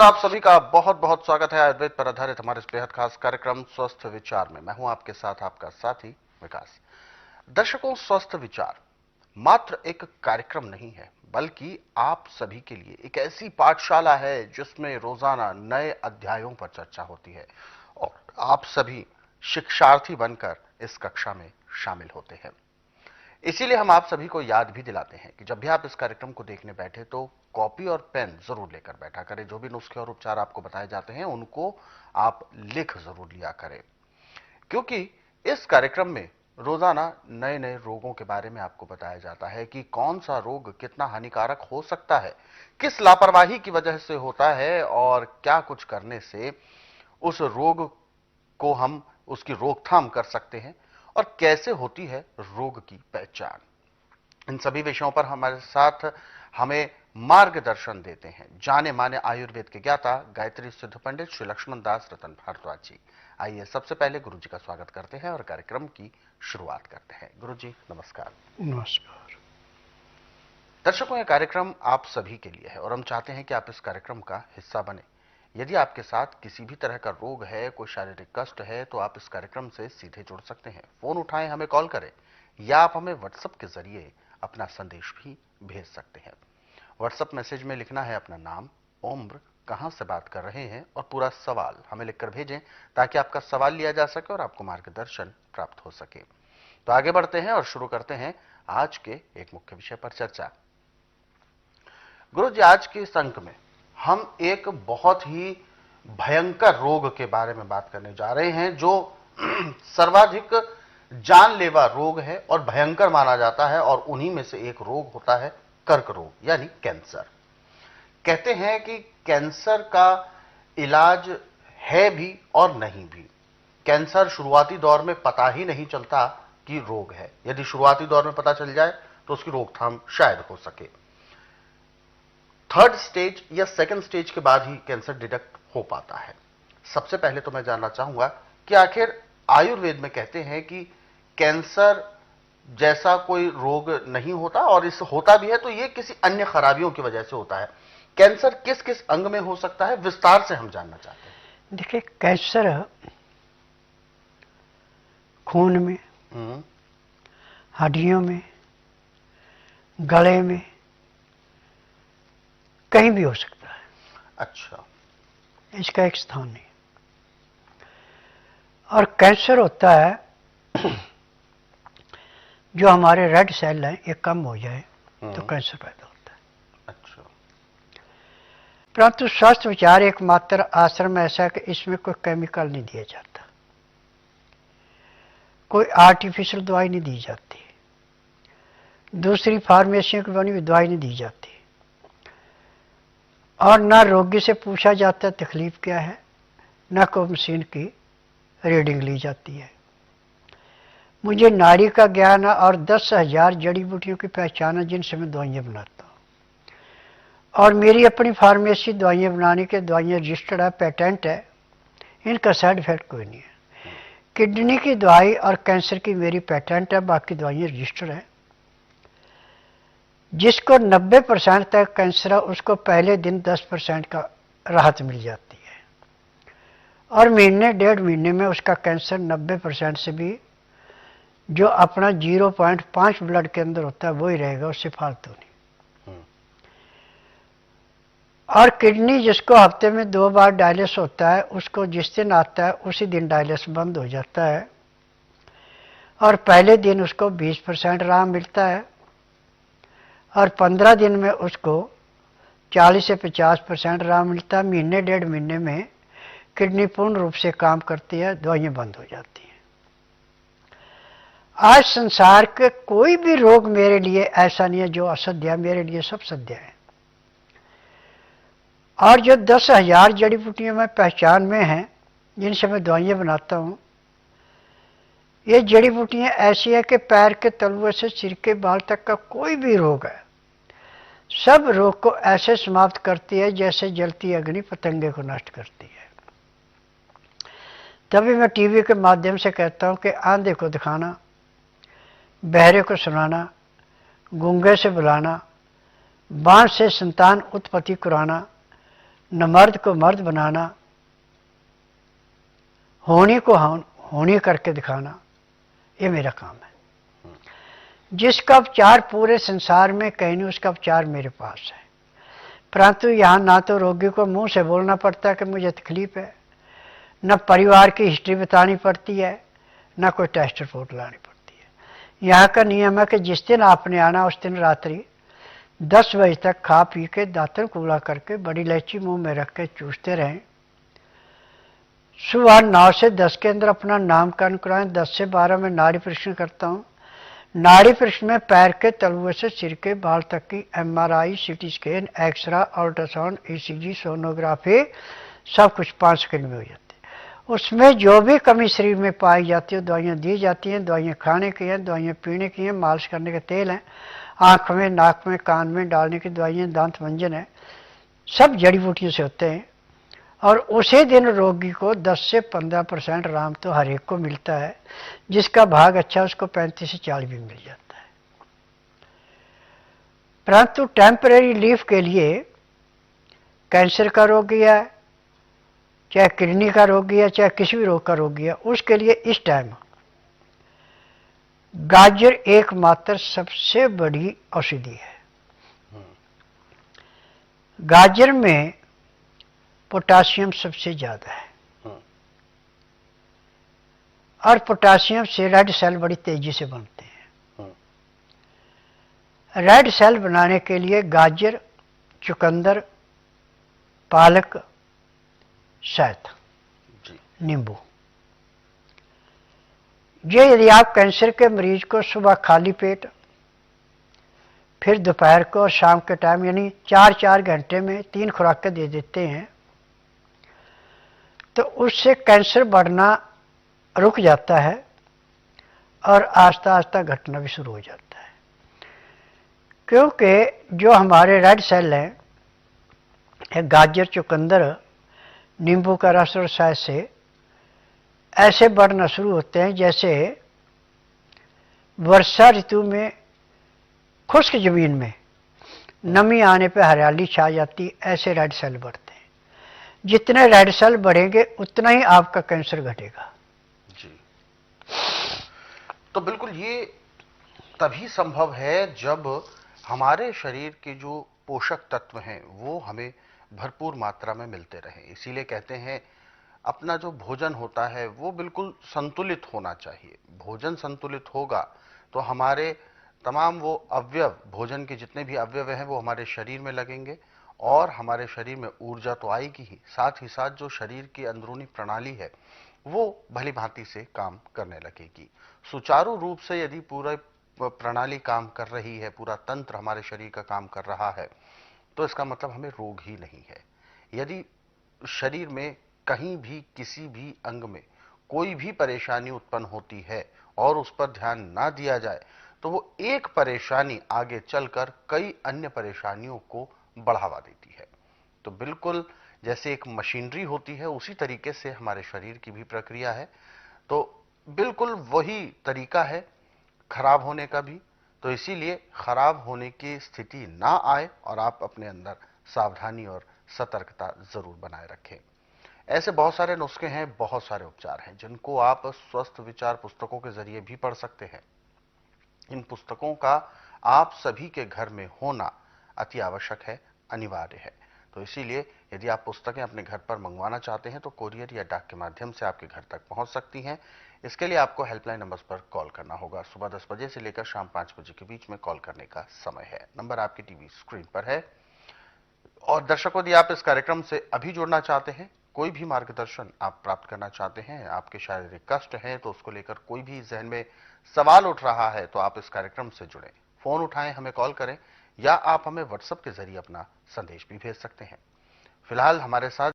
नमस्कार, आप सभी का बहुत बहुत स्वागत है आयुर्वेद पर आधारित हमारे इस बेहद खास कार्यक्रम स्वस्थ विचार में। मैं हूं आपके साथ आपका साथी विकास। दर्शकों, स्वस्थ विचार मात्र एक कार्यक्रम नहीं है, बल्कि आप सभी के लिए एक ऐसी पाठशाला है जिसमें रोजाना नए अध्यायों पर चर्चा होती है और आप सभी शिक्षार्थी बनकर इस कक्षा में शामिल होते हैं। इसीलिए हम आप सभी को याद भी दिलाते हैं कि जब भी आप इस कार्यक्रम को देखने बैठे तो कॉपी और पेन जरूर लेकर बैठा करें। जो भी नुस्खे और उपचार आपको बताए जाते हैं उनको आप लिख जरूर लिया करें, क्योंकि इस कार्यक्रम में रोजाना नए नए रोगों के बारे में आपको बताया जाता है कि कौन सा रोग कितना हानिकारक हो सकता है, किस लापरवाही की वजह से होता है और क्या कुछ करने से उस रोग को हम उसकी रोकथाम कर सकते हैं और कैसे होती है रोग की पहचान। इन सभी विषयों पर हमारे साथ हमें मार्गदर्शन देते हैं जाने माने आयुर्वेद के ज्ञाता गायत्री सिद्ध पंडित श्री लक्ष्मण दास रतन भारद्वाज जी। आइए सबसे पहले गुरु जी का स्वागत करते हैं और कार्यक्रम की शुरुआत करते हैं। गुरु जी नमस्कार। नमस्कार। दर्शकों, यह कार्यक्रम आप सभी के लिए है और हम चाहते हैं कि आप इस कार्यक्रम का हिस्सा बने। यदि आपके साथ किसी भी तरह का रोग है, कोई शारीरिक कष्ट है, तो आप इस कार्यक्रम से सीधे जुड़ सकते हैं। फोन उठाएं, हमें कॉल करें या आप हमें व्हाट्सएप के जरिए अपना संदेश भी भेज सकते हैं। व्हाट्सएप मैसेज में लिखना है अपना नाम, उम्र, कहां से बात कर रहे हैं और पूरा सवाल हमें लिखकर भेजें ताकि आपका सवाल लिया जा सके और आपको मार्गदर्शन प्राप्त हो सके। तो आगे बढ़ते हैं और शुरू करते हैं आज के एक मुख्य विषय पर चर्चा। गुरु जी, आज के इस अंक में हम एक बहुत ही भयंकर रोग के बारे में बात करने जा रहे हैं जो सर्वाधिक जानलेवा रोग है और भयंकर माना जाता है, और उन्हीं में से एक रोग होता है कर्क रोग यानी कैंसर। कहते हैं कि कैंसर का इलाज है भी और नहीं भी। कैंसर शुरुआती दौर में पता ही नहीं चलता कि रोग है। यदि शुरुआती दौर में पता चल जाए तो उसकी रोकथाम शायद हो सके। थर्ड स्टेज या सेकंड स्टेज के बाद ही कैंसर डिटेक्ट हो पाता है। सबसे पहले तो मैं जानना चाहूंगा कि आखिर आयुर्वेद में कहते हैं कि कैंसर जैसा कोई रोग नहीं होता, और इस होता भी है तो यह किसी अन्य खराबियों की वजह से होता है। कैंसर किस किस अंग में हो सकता है, विस्तार से हम जानना चाहते हैं। देखिए, कैंसर खून में, हड्डियों में, गले में, कहीं भी हो सकता है। अच्छा। इसका एक स्थान नहीं। और कैंसर होता है जो हमारे रेड सेल हैं ये कम हो जाए तो कैंसर पैदा होता है। अच्छा। परंतु स्वस्थ विचार एकमात्र आश्रम ऐसा है कि इसमें कोई केमिकल नहीं दिया जाता, कोई आर्टिफिशियल दवाई नहीं दी जाती, दूसरी फार्मेसियों की बनी हुई दवाई नहीं दी जाती, और ना रोगी से पूछा जाता है तकलीफ क्या है, ना कोई मशीन की रीडिंग ली जाती है। मुझे नाड़ी का ज्ञान है और 10,000 जड़ी बूटियों की पहचान है जिनसे मैं दवाइयाँ बनाता हूँ, और मेरी अपनी फार्मेसी दवाइयाँ बनाने के दवाइयाँ रजिस्टर्ड है, पेटेंट है, इनका साइड इफेक्ट कोई नहीं है। किडनी की दवाई और कैंसर की मेरी पेटेंट है, बाकी दवाइयाँ रजिस्टर्ड है। जिसको 90% तक कैंसर है उसको पहले दिन 10% का राहत मिल जाती है, और महीने डेढ़ महीने में उसका कैंसर 90% से भी जो अपना 0.5 ब्लड के अंदर होता है वही रहेगा, उससे फालतू नहीं। और किडनी जिसको हफ्ते में 2 बार डायलिस होता है उसको जिस दिन आता है उसी दिन डायलिस बंद हो जाता है, और पहले दिन उसको 20% राहत मिलता है, और 15 दिन में उसको 40 से 50% राहत मिलता है। महीने डेढ़ महीने में किडनी पूर्ण रूप से काम करती है, दवाइयाँ बंद हो जाती हैं। आज संसार के कोई भी रोग मेरे लिए ऐसा नहीं है जो असत्य है, मेरे लिए सब सत्य है। और जो 10,000 जड़ी बूटियाँ मैं पहचान में हैं जिनसे मैं दवाइयाँ बनाता हूँ, ये जड़ी बूटियाँ ऐसी है कि पैर के तलुए से सिर के बाल तक का कोई भी रोग है, सब रोग को ऐसे समाप्त करती है जैसे जलती अग्नि पतंगे को नष्ट करती है। तभी मैं टीवी के माध्यम से कहता हूँ कि आंधे को दिखाना, बहरे को सुनाना, गूंगे से बुलाना, बांझ से संतान उत्पत्ति कराना, न मर्द को मर्द बनाना, होनी को होनी करके दिखाना, ये मेरा काम है। जिसका उपचार पूरे संसार में कहीं नहीं, उसका उपचार मेरे पास है। परंतु यहाँ ना तो रोगी को मुंह से बोलना पड़ता कि मुझे तकलीफ है, न परिवार की हिस्ट्री बतानी पड़ती है, न कोई टेस्ट रिपोर्ट लानी पड़ती है। यहाँ का नियम है कि जिस दिन आपने आना उस दिन रात्रि 10 बजे तक खा पी के दातन कूड़ा करके बड़ी इलायची मुंह में रख के चूसते रहें। सुबह 9 से 10 के अंदर अपना नामकरण कराएं। 10 से 12 में नाड़ी परीक्षण करता हूँ। नाड़ी परीक्षण में पैर के तलुए से सिर के बाल तक की MRI, CT scan, x-ray, ultrasound, ECG, sonography सब कुछ 5 सेकंड में हो जाती है। उसमें जो भी कमी शरीर में पाई जाती है दवाइयाँ दी जाती हैं। दवाइयाँ खाने की हैं, दवाइयाँ पीने की हैं, मालिश करने के तेल हैं, आँख में, नाक में, कान में डालने की दवाइयाँ, दांत मंजन है, सब जड़ी बूटियों से होते हैं। और उसी दिन रोगी को 10 से 15% आराम तो हर एक को मिलता है। जिसका भाग अच्छा उसको 35 से 40 भी मिल जाता है। परंतु टेम्परेरी रिलीफ के लिए कैंसर का रोगी है, चाहे किडनी का रोगी है, चाहे किसी भी रोग का रोगी है, उसके लिए इस टाइम गाजर एकमात्र सबसे बड़ी औषधि है। गाजर में पोटासियम सबसे ज्यादा है और पोटासियम से रेड सेल बड़ी तेजी से बनते हैं। रेड सेल बनाने के लिए गाजर, चुकंदर, पालक, शहद, नींबू, ये यदि आप कैंसर के मरीज को सुबह खाली पेट, फिर दोपहर को और शाम के टाइम यानी 4-4 घंटे में 3 खुराकें दे देते हैं तो उससे कैंसर बढ़ना रुक जाता है और आस्ता आस्ता घटना भी शुरू हो जाता है। क्योंकि जो हमारे रेड सेल हैं, गाजर, चुकंदर, नींबू का रस और शहद से ऐसे बढ़ना शुरू होते हैं जैसे वर्षा ऋतु में खुश्क जमीन में नमी आने पर हरियाली छा जाती, ऐसे रेड सेल बढ़ते हैं। जितने रेड सेल बढ़ेंगे उतना ही आपका कैंसर घटेगा। जी, तो बिल्कुल ये तभी संभव है जब हमारे शरीर के जो पोषक तत्व हैं वो हमें भरपूर मात्रा में मिलते रहें। इसीलिए कहते हैं अपना जो भोजन होता है वो बिल्कुल संतुलित होना चाहिए। भोजन संतुलित होगा तो हमारे तमाम वो अवयव, भोजन के जितने भी अवयव हैं वो हमारे शरीर में लगेंगे और हमारे शरीर में ऊर्जा तो आएगी ही, साथ ही साथ जो शरीर की अंदरूनी प्रणाली है वो भली भांति से काम करने लगेगी। सुचारू रूप से यदि पूरा प्रणाली काम कर रही है, पूरा तंत्र हमारे शरीर का काम कर रहा है, तो इसका मतलब हमें रोग ही नहीं है। यदि शरीर में कहीं भी किसी भी अंग में कोई भी परेशानी उत्पन्न होती है और उस पर ध्यान ना दिया जाए तो वो एक परेशानी आगे चलकर कई अन्य परेशानियों को बढ़ावा देती है। तो बिल्कुल जैसे एक मशीनरी होती है उसी तरीके से हमारे शरीर की भी प्रक्रिया है। तो बिल्कुल वही तरीका है खराब होने का भी। तो इसीलिए खराब होने की स्थिति ना आए और आप अपने अंदर सावधानी और सतर्कता जरूर बनाए रखें। ऐसे बहुत सारे नुस्खे हैं, बहुत सारे उपचार हैं जिनको आप स्वस्थ विचार पुस्तकों के जरिए भी पढ़ सकते हैं। इन पुस्तकों का आप सभी के घर में होना अति आवश्यक है, अनिवार्य है। तो इसीलिए यदि आप पुस्तकें अपने घर पर मंगवाना चाहते हैं तो कोरियर या डाक के माध्यम से आपके घर तक पहुंच सकती हैं। इसके लिए आपको हेल्पलाइन नंबर्स पर कॉल करना होगा। सुबह 10 बजे से लेकर शाम 5 बजे के बीच में कॉल करने का समय है। नंबर आपकी टीवी स्क्रीन पर है। और दर्शकों, यदि आप इस कार्यक्रम से अभी जुड़ना चाहते हैं, कोई भी मार्गदर्शन आप प्राप्त करना चाहते हैं, आपके शारीरिक कष्ट हैं तो उसको लेकर कोई भी जहन में सवाल उठ रहा है तो आप इस कार्यक्रम से जुड़ें, फोन उठाएं, हमें कॉल करें या आप हमें व्हाट्सएप के जरिए अपना संदेश भी भेज सकते हैं। फिलहाल हमारे साथ